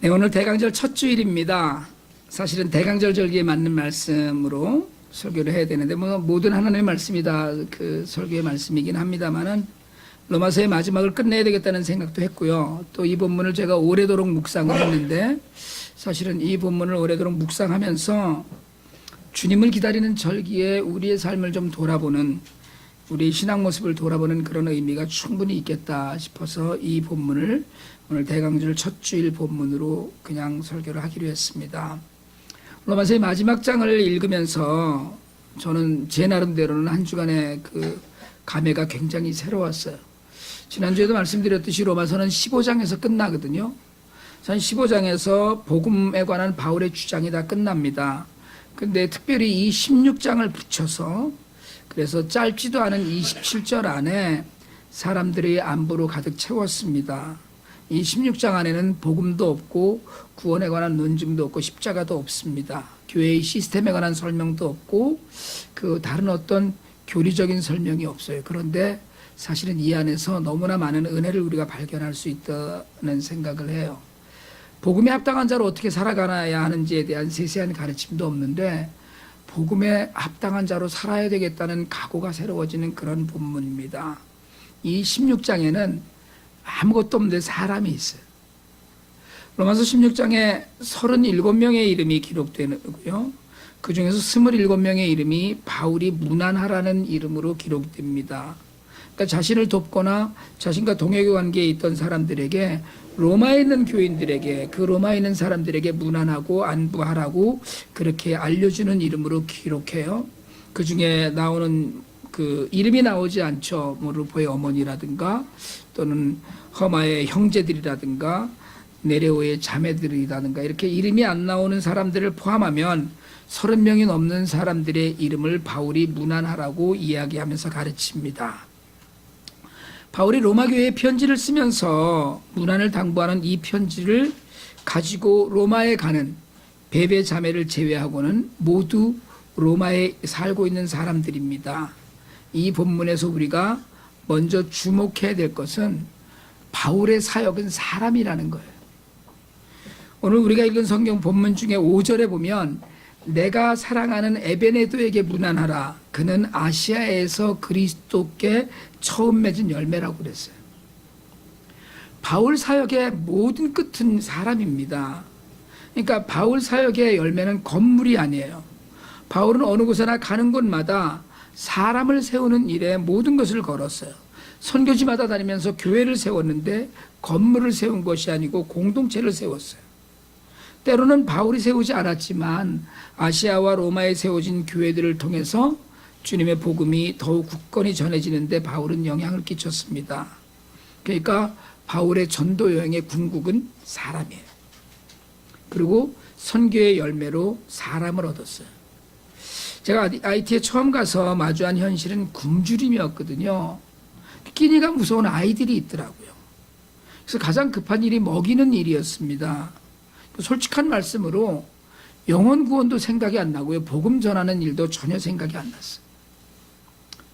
네, 오늘 대강절 첫 주일입니다. 사실은 대강절 절기에 맞는 말씀으로 설교를 해야 되는데 모든 하나님의 말씀이 다 그 설교의 말씀이긴 합니다만은 로마서의 마지막을 끝내야 되겠다는 생각도 했고요. 또 이 본문을 제가 오래도록 묵상을 했는데 사실은 이 본문을 오래도록 묵상하면서 주님을 기다리는 절기에 우리의 삶을 좀 돌아보는, 우리의 신앙 모습을 돌아보는 그런 의미가 충분히 있겠다 싶어서 이 본문을 오늘 대강절 첫 주일 본문으로 그냥 설교를 하기로 했습니다. 로마서의 마지막 장을 읽으면서 저는 제 나름대로는 한 주간의 그 감회가 굉장히 새로웠어요. 지난주에도 말씀드렸듯이 로마서는 15장에서 끝나거든요. 15장에서 복음에 관한 바울의 주장이 다 끝납니다. 근데 특별히 이 16장을 붙여서 그래서 짧지도 않은 27절 안에 사람들의 안부로 가득 채웠습니다. 이 16장 안에는 복음도 없고 구원에 관한 논증도 없고 십자가도 없습니다. 교회의 시스템에 관한 설명도 없고 그 다른 어떤 교리적인 설명이 없어요. 그런데 사실은 이 안에서 너무나 많은 은혜를 우리가 발견할 수 있다는 생각을 해요. 복음에 합당한 자로 어떻게 살아가야 하는지에 대한 세세한 가르침도 없는데 복음에 합당한 자로 살아야 되겠다는 각오가 새로워지는 그런 본문입니다. 이 16장에는 아무것도 없는데 사람이 있어요. 로마서 16장에 37명의 이름이 기록되고요. 그 중에서 27명의 이름이 바울이 문안하라는 이름으로 기록됩니다. 그러니까 자신을 돕거나 자신과 동역의 관계에 있던 사람들에게, 로마에 있는 교인들에게, 그 로마에 있는 사람들에게 문안하고 안부하라고 그렇게 알려주는 이름으로 기록해요. 그 중에 나오는 그 이름이 나오지 않죠. 뭐 루포의 어머니라든가 또는 허마의 형제들이라든가 네레오의 자매들이라든가 이렇게 이름이 안 나오는 사람들을 포함하면 30명이 넘는 사람들의 이름을 바울이 문안하라고 이야기하면서 가르칩니다. 바울이 로마 교회에 편지를 쓰면서 문안을 당부하는 이 편지를 가지고 로마에 가는 베베 자매를 제외하고는 모두 로마에 살고 있는 사람들입니다. 이 본문에서 우리가 먼저 주목해야 될 것은 바울의 사역은 사람이라는 거예요. 오늘 우리가 읽은 성경 본문 중에 5절에 보면 내가 사랑하는 에베네도에게 문안하라. 그는 아시아에서 그리스도께 처음 맺은 열매라고 그랬어요. 바울 사역의 모든 끝은 사람입니다. 그러니까 바울 사역의 열매는 건물이 아니에요. 바울은 어느 곳에나 가는 곳마다 사람을 세우는 일에 모든 것을 걸었어요. 선교지마다 다니면서 교회를 세웠는데 건물을 세운 것이 아니고 공동체를 세웠어요. 때로는 바울이 세우지 않았지만 아시아와 로마에 세워진 교회들을 통해서 주님의 복음이 더욱 굳건히 전해지는데 바울은 영향을 끼쳤습니다. 그러니까 바울의 전도 여행의 궁극은 사람이에요. 그리고 선교의 열매로 사람을 얻었어요. 제가 IT에 처음 가서 마주한 현실은 굶주림이었거든요. 끼니가 무서운 아이들이 있더라고요. 그래서 가장 급한 일이 먹이는 일이었습니다. 솔직한 말씀으로 영혼 구원도 생각이 안 나고요. 복음 전하는 일도 전혀 생각이 안 났어요.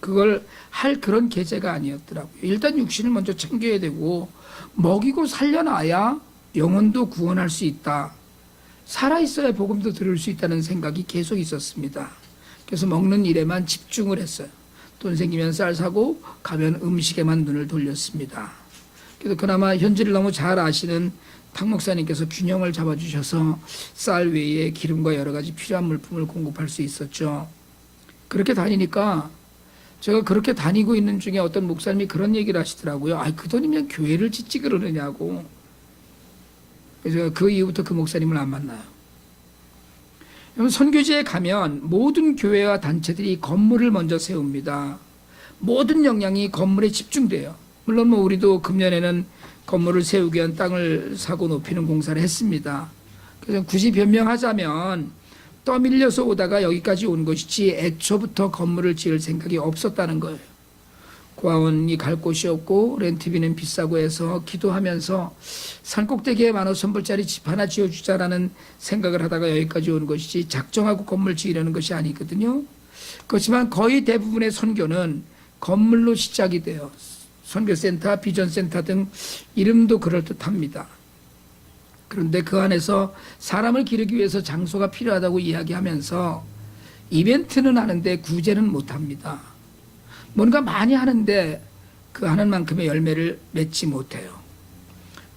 그걸 할 그런 계제가 아니었더라고요. 일단 육신을 먼저 챙겨야 되고 먹이고 살려놔야 영혼도 구원할 수 있다. 살아있어야 복음도 들을 수 있다는 생각이 계속 있었습니다. 그래서 먹는 일에만 집중을 했어요. 돈 생기면 쌀 사고 가면 음식에만 눈을 돌렸습니다. 그래서 그나마 현지를 너무 잘 아시는 탁 목사님께서 균형을 잡아주셔서 쌀 외에 기름과 여러 가지 필요한 물품을 공급할 수 있었죠. 그렇게 다니니까 제가 그렇게 다니고 있는 중에 어떤 목사님이 그런 얘기를 하시더라고요. 아, 그 돈이면 교회를 짓지 그러느냐고. 그래서 제가 그 이후부터 그 목사님을 안 만나요. 선교지에 가면 모든 교회와 단체들이 건물을 먼저 세웁니다. 모든 역량이 건물에 집중돼요. 물론 뭐 우리도 금년에는 건물을 세우기 위한 땅을 사고 높이는 공사를 했습니다. 그래서 굳이 변명하자면 떠밀려서 오다가 여기까지 온 것이지 애초부터 건물을 지을 생각이 없었다는 거예요. 고아원이 갈 곳이 없고 렌트비는 비싸고 해서 기도하면서 산꼭대기에 15,000불짜리 집 하나 지어주자라는 생각을 하다가 여기까지 온 것이지 작정하고 건물 지으려는 것이 아니거든요. 그렇지만 거의 대부분의 선교는 건물로 시작이 돼요. 선교센터, 비전센터 등 이름도 그럴듯합니다. 그런데 그 안에서 사람을 기르기 위해서 장소가 필요하다고 이야기하면서 이벤트는 하는데 구제는 못합니다. 뭔가 많이 하는데 그 하는 만큼의 열매를 맺지 못해요.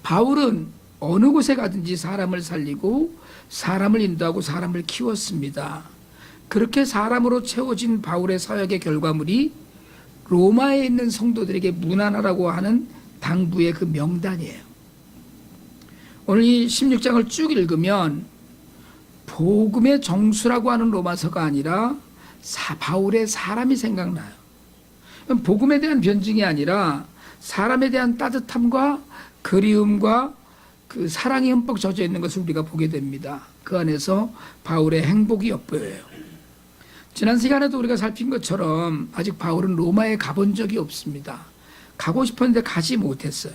바울은 어느 곳에 가든지 사람을 살리고 사람을 인도하고 사람을 키웠습니다. 그렇게 사람으로 채워진 바울의 사역의 결과물이 로마에 있는 성도들에게 문안하라고 하는 당부의 그 명단이에요. 오늘 이 16장을 쭉 읽으면 복음의 정수라고 하는 로마서가 아니라 바울의 사람이 생각나요. 복음에 대한 변증이 아니라 사람에 대한 따뜻함과 그리움과 그 사랑이 흠뻑 젖어 있는 것을 우리가 보게 됩니다. 그 안에서 바울의 행복이 엿보여요. 지난 시간에도 우리가 살핀 것처럼 아직 바울은 로마에 가본 적이 없습니다. 가고 싶었는데 가지 못했어요.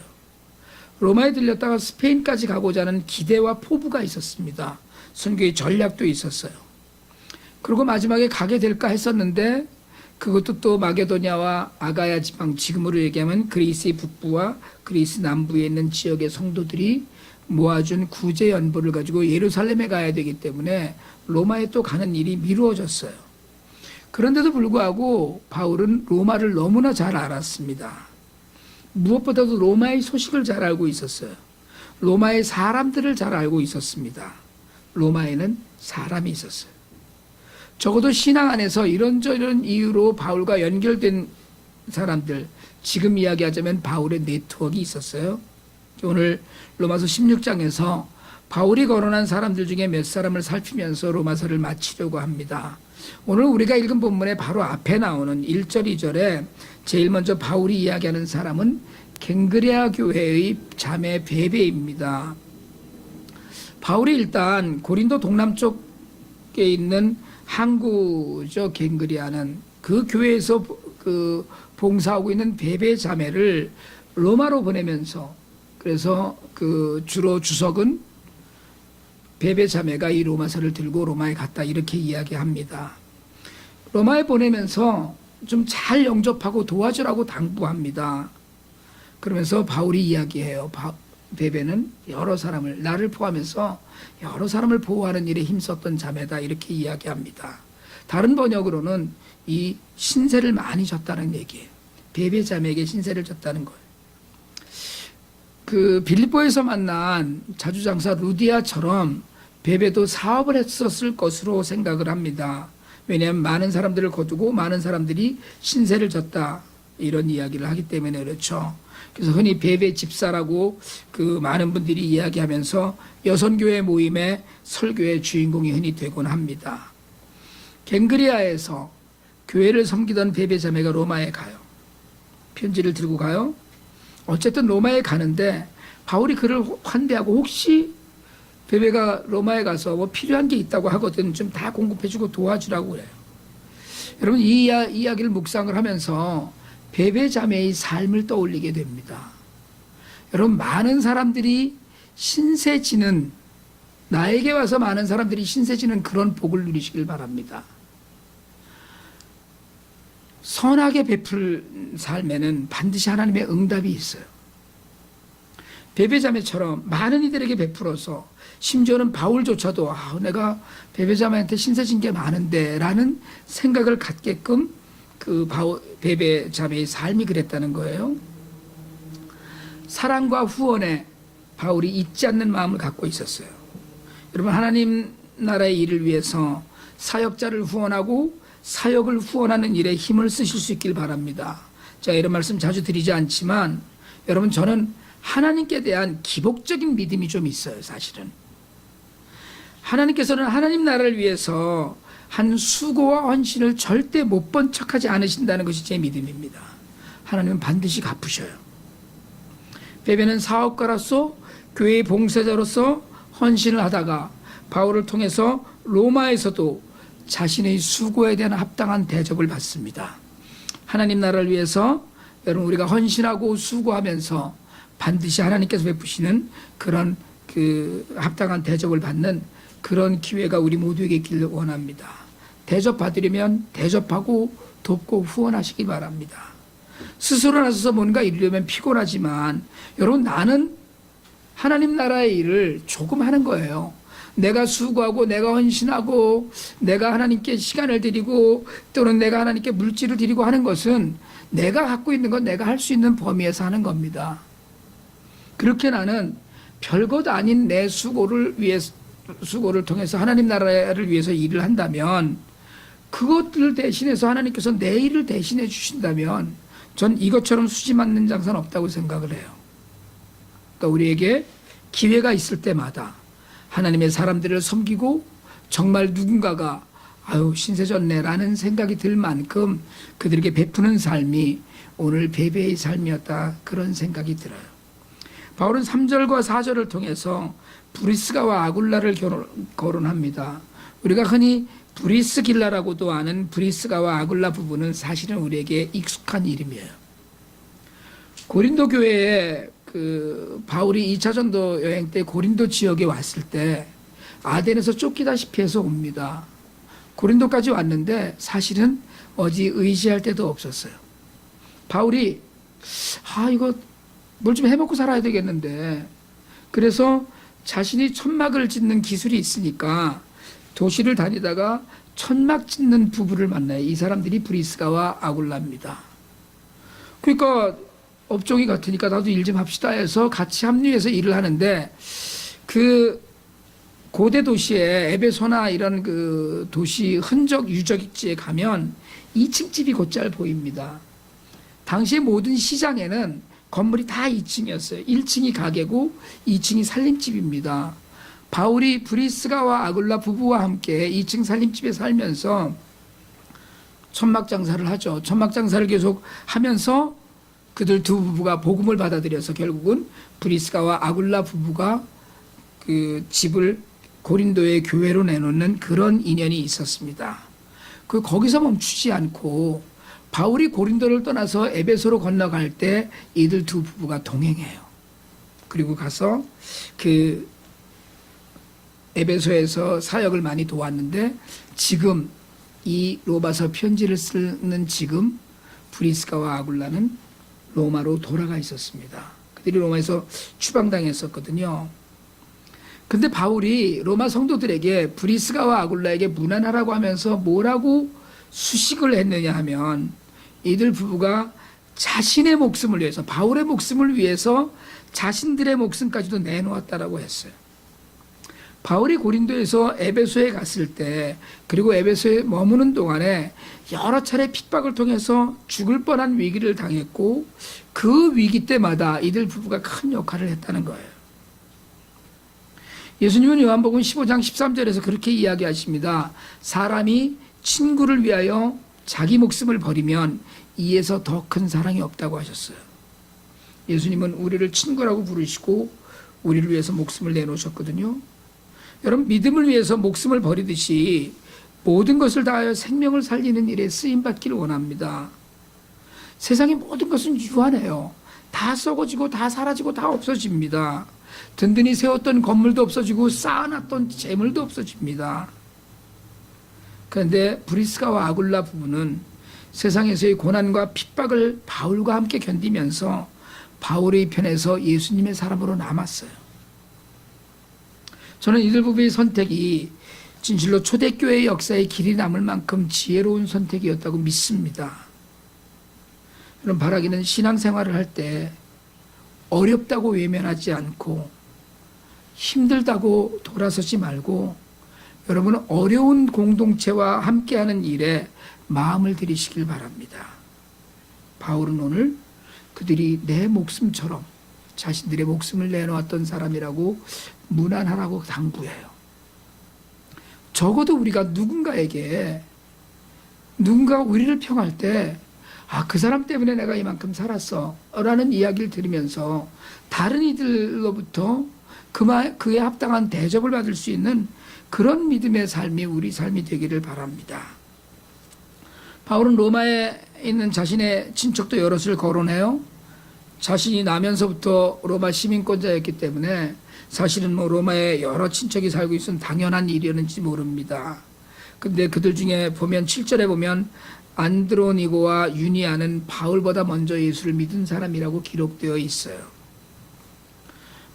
로마에 들렸다가 스페인까지 가고자 하는 기대와 포부가 있었습니다. 선교의 전략도 있었어요. 그리고 마지막에 가게 될까 했었는데 그것도 또 마게도냐와 아가야 지방, 지금으로 얘기하면 그리스의 북부와 그리스 남부에 있는 지역의 성도들이 모아준 구제 연보를 가지고 예루살렘에 가야 되기 때문에 로마에 또 가는 일이 미루어졌어요. 그런데도 불구하고 바울은 로마를 너무나 잘 알았습니다. 무엇보다도 로마의 소식을 잘 알고 있었어요. 로마의 사람들을 잘 알고 있었습니다. 로마에는 사람이 있었어요. 적어도 신앙 안에서 이런저런 이유로 바울과 연결된 사람들, 지금 이야기하자면 바울의 네트워크가 있었어요. 오늘 로마서 16장에서 바울이 거론한 사람들 중에 몇 사람을 살피면서 로마서를 마치려고 합니다. 오늘 우리가 읽은 본문의 바로 앞에 나오는 1절, 2절에 제일 먼저 바울이 이야기하는 사람은 갱그레아 교회의 자매 베베입니다. 바울이 일단 고린도 동남쪽에 있는 항구죠. 갱그리아는 그 교회에서 그 봉사하고 있는 베베 자매를 로마로 보내면서, 그래서 그 주로 주석은 베베 자매가 이 로마서를 들고 로마에 갔다 이렇게 이야기합니다. 로마에 보내면서 좀 잘 영접하고 도와주라고 당부합니다. 그러면서 바울이 이야기해요. 베베는 여러 사람을, 나를 포함해서 여러 사람을 보호하는 일에 힘썼던 자매다 이렇게 이야기합니다. 다른 번역으로는 이 신세를 많이 졌다는 얘기예요. 베베 자매에게 신세를 졌다는 거예요. 그 빌립보에서 만난 자주장사 루디아처럼 베베도 사업을 했었을 것으로 생각을 합니다. 왜냐하면 많은 사람들을 거두고 많은 사람들이 신세를 졌다 이런 이야기를 하기 때문에 그렇죠. 그래서 흔히 베베 집사라고 그 많은 분들이 이야기하면서 여선교회 모임의 설교의 주인공이 흔히 되곤 합니다. 갱그리아에서 교회를 섬기던 베베 자매가 로마에 가요. 편지를 들고 가요. 어쨌든 로마에 가는데 바울이 그를 환대하고 혹시 베베가 로마에 가서 뭐 필요한 게 있다고 하거든 좀 다 공급해주고 도와주라고 그래요. 여러분 이 이야기를 묵상을 하면서 베베 자매의 삶을 떠올리게 됩니다. 여러분 많은 사람들이 신세지는, 나에게 와서 많은 사람들이 신세지는 그런 복을 누리시길 바랍니다. 선하게 베풀 삶에는 반드시 하나님의 응답이 있어요. 베베 자매처럼 많은 이들에게 베풀어서 심지어는 바울조차도 내가 베베 자매한테 신세진 게 많은데 라는 생각을 갖게끔 그 베베 자매의 삶이 그랬다는 거예요. 사랑과 후원에 바울이 잊지 않는 마음을 갖고 있었어요. 여러분 하나님 나라의 일을 위해서 사역자를 후원하고 사역을 후원하는 일에 힘을 쓰실 수 있길 바랍니다. 제가 이런 말씀 자주 드리지 않지만 여러분 저는 하나님께 대한 기복적인 믿음이 좀 있어요. 사실은 하나님께서는 하나님 나라를 위해서 한 수고와 헌신을 절대 못 본 척하지 않으신다는 것이 제 믿음입니다. 하나님은 반드시 갚으셔요. 베베는 사업가로서 교회의 봉사자로서 헌신을 하다가 바울을 통해서 로마에서도 자신의 수고에 대한 합당한 대접을 받습니다. 하나님 나라를 위해서 여러분 우리가 헌신하고 수고하면서 반드시 하나님께서 베푸시는 그런 그 합당한 대접을 받는 그런 기회가 우리 모두에게 있기를 원합니다. 대접받으려면 대접하고 돕고 후원하시기 바랍니다. 스스로 나서서 뭔가 이루려면 피곤하지만 여러분 나는 하나님 나라의 일을 조금 하는 거예요. 내가 수고하고 내가 헌신하고 내가 하나님께 시간을 드리고 또는 내가 하나님께 물질을 드리고 하는 것은 내가 갖고 있는 건 내가 할 수 있는 범위에서 하는 겁니다. 그렇게 나는 별것 아닌 내 수고를 통해서 하나님 나라를 위해서 일을 한다면, 그것들을 대신해서 하나님께서 내 일을 대신해 주신다면 전 이것처럼 수지 맞는 장사는 없다고 생각을 해요. 그러니까 우리에게 기회가 있을 때마다 하나님의 사람들을 섬기고 정말 누군가가 아유 신세졌네라는 생각이 들 만큼 그들에게 베푸는 삶이 오늘 베베의 삶이었다, 그런 생각이 들어요. 바울은 3절과 4절을 통해서 브리스가와 아굴라를 거론합니다. 우리가 흔히 브리스길라라고도 아는 브리스가와 아굴라 부부는 사실은 우리에게 익숙한 이름이에요. 고린도 교회에 바울이 2차 전도 여행 때 고린도 지역에 왔을 때 아덴에서 쫓기다시피 해서 옵니다. 고린도까지 왔는데 사실은 어디 의지할 데도 없었어요. 바울이 이거 뭘 좀 해먹고 살아야 되겠는데, 그래서 자신이 천막을 짓는 기술이 있으니까 도시를 다니다가 천막 짓는 부부를 만나요. 이 사람들이 브리스가와 아굴라입니다. 그러니까 업종이 같으니까 나도 일 좀 합시다 해서 같이 합류해서 일을 하는데, 그 고대 도시에 에베소나 이런 그 도시 흔적 유적지에 가면 2층 집이 곧잘 보입니다. 당시의 모든 시장에는 건물이 다 2층이었어요. 1층이 가게고 2층이 살림집입니다. 바울이 브리스가와 아굴라 부부와 함께 2층 살림집에 살면서 천막 장사를 하죠. 천막 장사를 계속 하면서 그들 두 부부가 복음을 받아들여서 결국은 브리스가와 아굴라 부부가 그 집을 고린도의 교회로 내놓는 그런 인연이 있었습니다. 거기서 멈추지 않고 바울이 고린도를 떠나서 에베소로 건너갈 때 이들 두 부부가 동행해요. 그리고 가서 그 에베소에서 사역을 많이 도왔는데, 지금 이 로마서 편지를 쓰는 지금 브리스가와 아굴라는 로마로 돌아가 있었습니다. 그들이 로마에서 추방당했었거든요. 근데 바울이 로마 성도들에게 브리스가와 아굴라에게 문안하라고 하면서 뭐라고 수식을 했느냐 하면, 이들 부부가 자신의 목숨을 위해서, 바울의 목숨을 위해서 자신들의 목숨까지도 내놓았다라고 했어요. 바울이 고린도에서 에베소에 갔을 때, 그리고 에베소에 머무는 동안에 여러 차례 핍박을 통해서 죽을 뻔한 위기를 당했고, 그 위기 때마다 이들 부부가 큰 역할을 했다는 거예요. 예수님은 요한복음 15장 13절에서 그렇게 이야기하십니다. 사람이 친구를 위하여 자기 목숨을 버리면 이에서 더 큰 사랑이 없다고 하셨어요. 예수님은 우리를 친구라고 부르시고 우리를 위해서 목숨을 내놓으셨거든요. 여러분, 믿음을 위해서 목숨을 버리듯이 모든 것을 다하여 생명을 살리는 일에 쓰임받기를 원합니다. 세상의 모든 것은 유한해요. 다 썩어지고 다 사라지고 다 없어집니다. 든든히 세웠던 건물도 없어지고 쌓아놨던 재물도 없어집니다. 그런데 브리스가와 아굴라 부부는 세상에서의 고난과 핍박을 바울과 함께 견디면서 바울의 편에서 예수님의 사람으로 남았어요. 저는 이들 부부의 선택이 진실로 초대교회의 역사에 길이 남을 만큼 지혜로운 선택이었다고 믿습니다. 여러분, 바라기는 신앙생활을 할 때 어렵다고 외면하지 않고 힘들다고 돌아서지 말고 여러분은 어려운 공동체와 함께하는 일에 마음을 들이시길 바랍니다. 바울은 오늘 그들이 내 목숨처럼 자신들의 목숨을 내놓았던 사람이라고 문안하라고 당부해요. 적어도 우리가 누군가가 우리를 평할 때 그 사람 때문에 내가 이만큼 살았어 라는 이야기를 들으면서 다른 이들로부터 그에 합당한 대접을 받을 수 있는 그런 믿음의 삶이 우리 삶이 되기를 바랍니다. 바울은 로마에 있는 자신의 친척도 여럿을 거론해요. 자신이 나면서부터 로마 시민권자였기 때문에 사실은 로마에 여러 친척이 살고 있으면 당연한 일이었는지 모릅니다. 근데 그들 중에 보면 7절에 보면 안드로니고와 유니아는 바울보다 먼저 예수를 믿은 사람이라고 기록되어 있어요.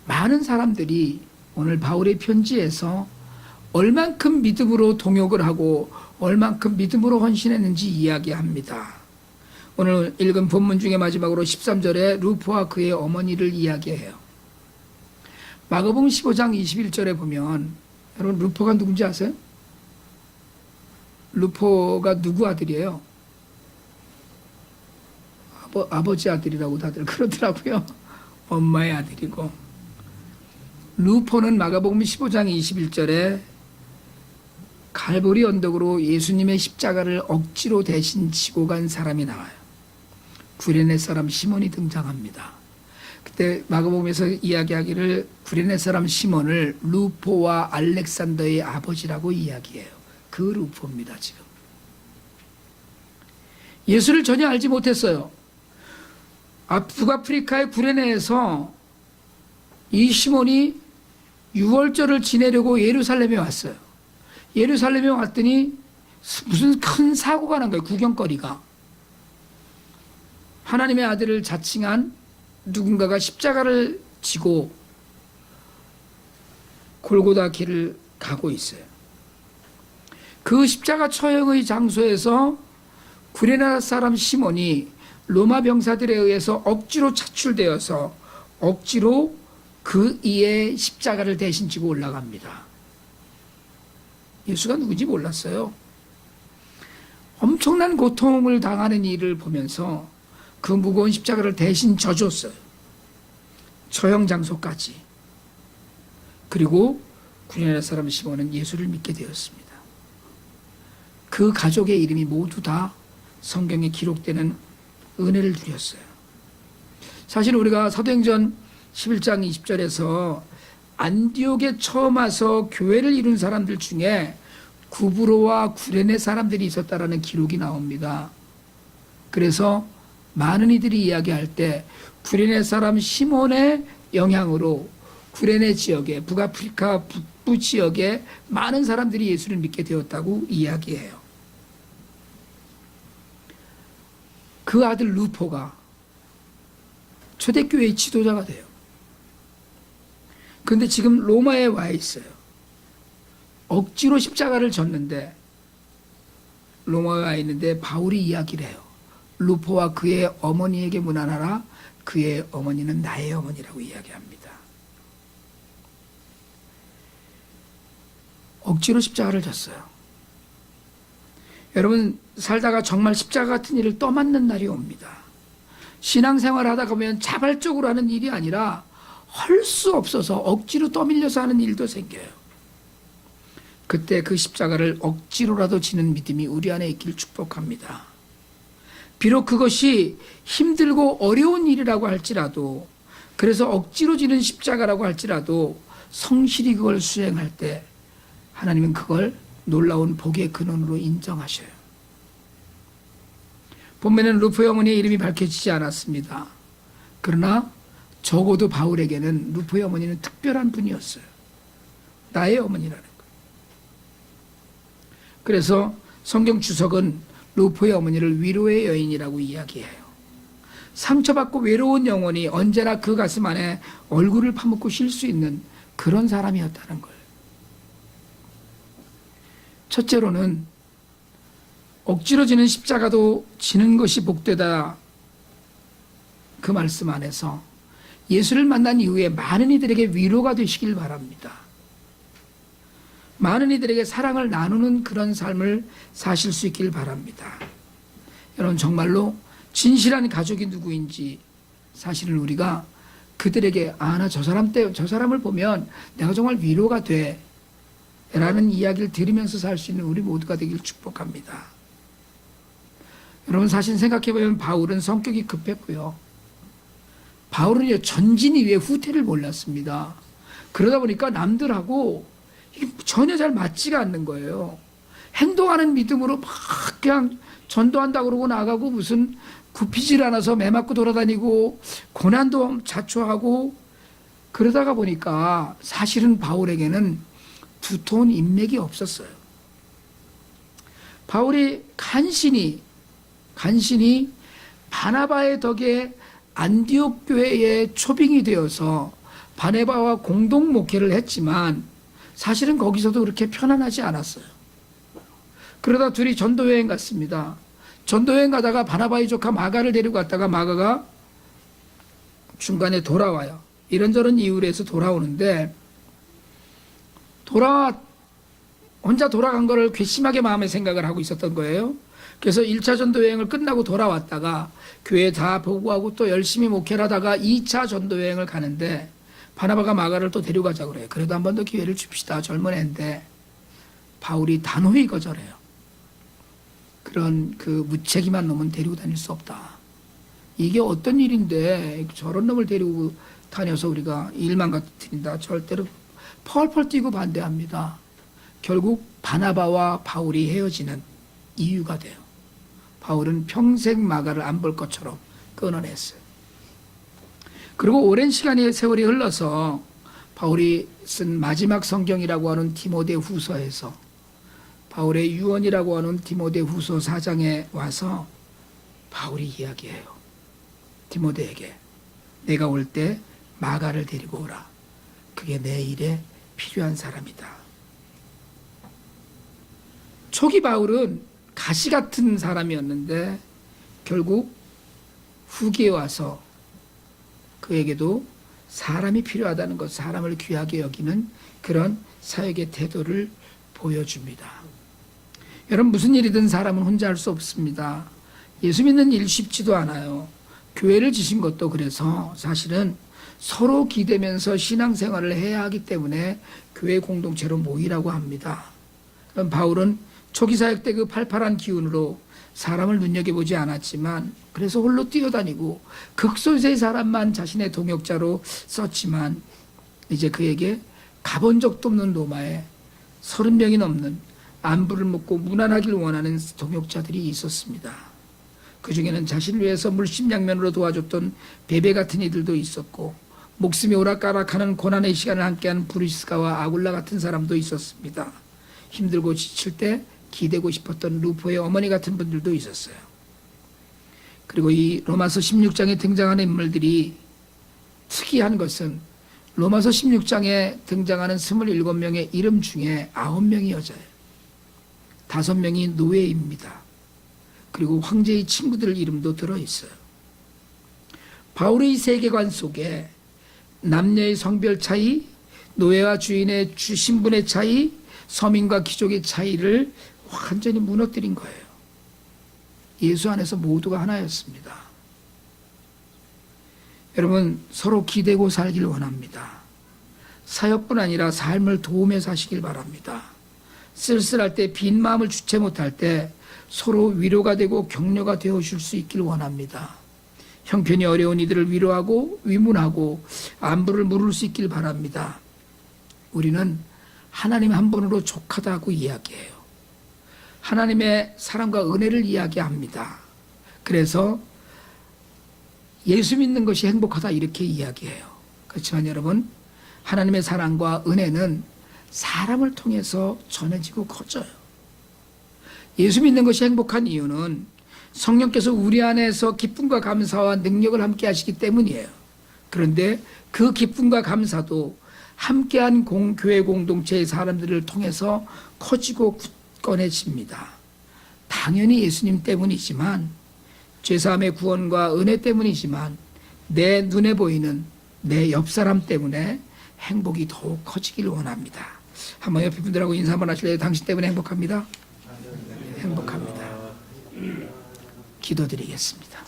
많은 사람들이 오늘 바울의 편지에서 얼만큼 믿음으로 동역을 하고 얼만큼 믿음으로 헌신했는지 이야기합니다. 오늘 읽은 본문 중에 마지막으로 13절에 루포와 그의 어머니를 이야기해요. 마가복음 15장 21절에 보면 여러분 루포가 누군지 아세요? 루포가 누구 아들이에요? 아버지 아들이라고 다들 그러더라고요. 엄마의 아들이고. 루포는 마가복음 15장 21절에 갈보리 언덕으로 예수님의 십자가를 억지로 대신 지고 간 사람이 나와요. 구레네 사람 시몬이 등장합니다. 그때 마가복음에서 이야기하기를 구레네 사람 시몬을 루포와 알렉산더의 아버지라고 이야기해요. 그 루포입니다. 지금 예수를 전혀 알지 못했어요. 북아프리카의 구레네에서 이 시몬이 유월절을 지내려고 예루살렘에 왔어요. 예루살렘에 왔더니 무슨 큰 사고가 난 거예요. 구경거리가. 하나님의 아들을 자칭한 누군가가 십자가를 지고 골고다 길을 가고 있어요. 그 십자가 처형의 장소에서 구레네 사람 시몬이 로마 병사들에 의해서 억지로 차출되어서 억지로 그 이에 십자가를 대신 지고 올라갑니다. 예수가 누군지 몰랐어요. 엄청난 고통을 당하는 일을 보면서 그 무거운 십자가를 대신 져줬어요. 처형 장소까지. 그리고 구레네 사람 시몬은 예수를 믿게 되었습니다. 그 가족의 이름이 모두 다 성경에 기록되는 은혜를 누렸어요. 사실 우리가 사도행전 11장 20절에서 안디옥에 처음 와서 교회를 이룬 사람들 중에 구브로와 구레네 사람들이 있었다라는 기록이 나옵니다. 그래서 많은 이들이 이야기할 때 구레네 사람 시몬의 영향으로 구레네 지역에 북아프리카 북부 지역에 많은 사람들이 예수를 믿게 되었다고 이야기해요. 그 아들 루포가 초대교회의 지도자가 돼요. 그런데 지금 로마에 와 있어요. 억지로 십자가를 졌는데 로마에 와 있는데 바울이 이야기를 해요. 루포와 그의 어머니에게 문안하라. 그의 어머니는 나의 어머니라고 이야기합니다. 억지로 십자가를 졌어요. 여러분 살다가 정말 십자가 같은 일을 떠맡는 날이 옵니다. 신앙생활 하다가 보면 자발적으로 하는 일이 아니라 할 수 없어서 억지로 떠밀려서 하는 일도 생겨요. 그때 그 십자가를 억지로라도 지는 믿음이 우리 안에 있기를 축복합니다. 비록 그것이 힘들고 어려운 일이라고 할지라도, 그래서 억지로 지는 십자가라고 할지라도 성실히 그걸 수행할 때 하나님은 그걸 놀라운 복의 근원으로 인정하셔요. 본문에는 루포의 어머니의 이름이 밝혀지지 않았습니다. 그러나 적어도 바울에게는 루포의 어머니는 특별한 분이었어요. 나의 어머니라는 거예요. 그래서 성경 주석은 루포의 어머니를 위로의 여인이라고 이야기해요. 상처받고 외로운 영혼이 언제나 그 가슴 안에 얼굴을 파묻고 쉴 수 있는 그런 사람이었다는 거예요. 첫째로는 억지로 지는 십자가도 지는 것이 복되다. 그 말씀 안에서 예수를 만난 이후에 많은 이들에게 위로가 되시길 바랍니다. 많은 이들에게 사랑을 나누는 그런 삶을 사실 수 있길 바랍니다. 여러분 정말로 진실한 가족이 누구인지 사실은 우리가 그들에게 나 저 사람을 보면 내가 정말 위로가 돼 라는 이야기를 들으면서 살 수 있는 우리 모두가 되길 축복합니다. 여러분 사실 생각해보면 바울은 성격이 급했고요. 바울은 전진 이외에 후퇴를 몰랐습니다. 그러다 보니까 남들하고 이게 전혀 잘 맞지가 않는 거예요. 행동하는 믿음으로 막 그냥 전도한다 그러고 나가고 무슨 굽히질 않아서 매 맞고 돌아다니고 고난도 자초하고 그러다가 보니까 사실은 바울에게는 두터운 인맥이 없었어요. 바울이 간신히 바나바의 덕에 안디옥 교회의 초빙이 되어서 바네바와 공동 목회를 했지만 사실은 거기서도 그렇게 편안하지 않았어요. 그러다 둘이 전도여행 갔습니다. 전도여행 가다가 바나바의 조카 마가를 데리고 갔다가 마가가 중간에 돌아와요. 이런저런 이유로 해서 돌아오는데 혼자 돌아간 거를 괘씸하게 마음에 생각을 하고 있었던 거예요. 그래서 1차 전도여행을 끝나고 돌아왔다가 교회 다 보고하고 또 열심히 목회를 하다가 2차 전도여행을 가는데 바나바가 마가를 또 데려가자고 그래요. 그래도 한 번 더 기회를 줍시다. 젊은 애인데 바울이 단호히 거절해요. 그런 그 무책임한 놈은 데리고 다닐 수 없다. 이게 어떤 일인데 저런 놈을 데리고 다녀서 우리가 일만 갖다 절대로 펄펄 뛰고 반대합니다. 결국 바나바와 바울이 헤어지는 이유가 돼요. 바울은 평생 마가를 안 볼 것처럼 끊어냈어요. 그리고 오랜 세월이 흘러서 바울이 쓴 마지막 성경이라고 하는 디모데 후서에서 바울의 유언이라고 하는 디모데 후서 4장에 와서 바울이 이야기해요. 디모데에게 내가 올 때 마가를 데리고 오라. 그게 내 일에 필요한 사람이다. 초기 바울은 가시 같은 사람이었는데 결국 후기에 와서 그에게도 사람이 필요하다는 것, 사람을 귀하게 여기는 그런 사역의 태도를 보여줍니다. 여러분, 무슨 일이든 사람은 혼자 할 수 없습니다. 예수 믿는 일 쉽지도 않아요. 교회를 지신 것도 그래서 사실은 서로 기대면서 신앙생활을 해야 하기 때문에 교회 공동체로 모이라고 합니다. 그럼 바울은 초기 사역 때 그 팔팔한 기운으로 사람을 눈여겨보지 않았지만 그래서 홀로 뛰어다니고 극소수의 사람만 자신의 동역자로 썼지만 이제 그에게 가본 적도 없는 로마에 30명이 넘는 안부를 묻고 무난하길 원하는 동역자들이 있었습니다. 그 중에는 자신을 위해서 물심양면으로 도와줬던 베베 같은 이들도 있었고 목숨이 오락가락하는 고난의 시간을 함께한 브리스가와 아굴라 같은 사람도 있었습니다. 힘들고 지칠 때 기대고 싶었던 루포의 어머니 같은 분들도 있었어요. 그리고 이 로마서 16장에 등장하는 인물들이 특이한 것은 로마서 16장에 등장하는 27명의 이름 중에 9명이 여자예요. 5명이 노예입니다. 그리고 황제의 친구들 이름도 들어있어요. 바울의 세계관 속에 남녀의 성별 차이, 노예와 주인의 신분의 차이, 서민과 귀족의 차이를 완전히 무너뜨린 거예요. 예수 안에서 모두가 하나였습니다. 여러분, 서로 기대고 살길 원합니다. 사역뿐 아니라 삶을 도우며 사시길 바랍니다. 쓸쓸할 때, 빈 마음을 주체 못할 때 서로 위로가 되고 격려가 되어줄 수 있길 원합니다. 형편이 어려운 이들을 위로하고 위문하고 안부를 물을 수 있길 바랍니다. 우리는 하나님 한 분으로 족하다고 이야기해요. 하나님의 사랑과 은혜를 이야기합니다. 그래서 예수 믿는 것이 행복하다 이렇게 이야기해요. 그렇지만 여러분, 하나님의 사랑과 은혜는 사람을 통해서 전해지고 커져요. 예수 믿는 것이 행복한 이유는 성령께서 우리 안에서 기쁨과 감사와 능력을 함께 하시기 때문이에요. 그런데 그 기쁨과 감사도 함께한 교회 공동체의 사람들을 통해서 커지고 굳건해집니다. 당연히 예수님 때문이지만 죄사함의 구원과 은혜 때문이지만 내 눈에 보이는 내 옆 사람 때문에 행복이 더욱 커지기를 원합니다. 한번 옆에 분들하고 인사 한번 하실래요? 당신 때문에 행복합니다. 행복합니다. 기도드리겠습니다.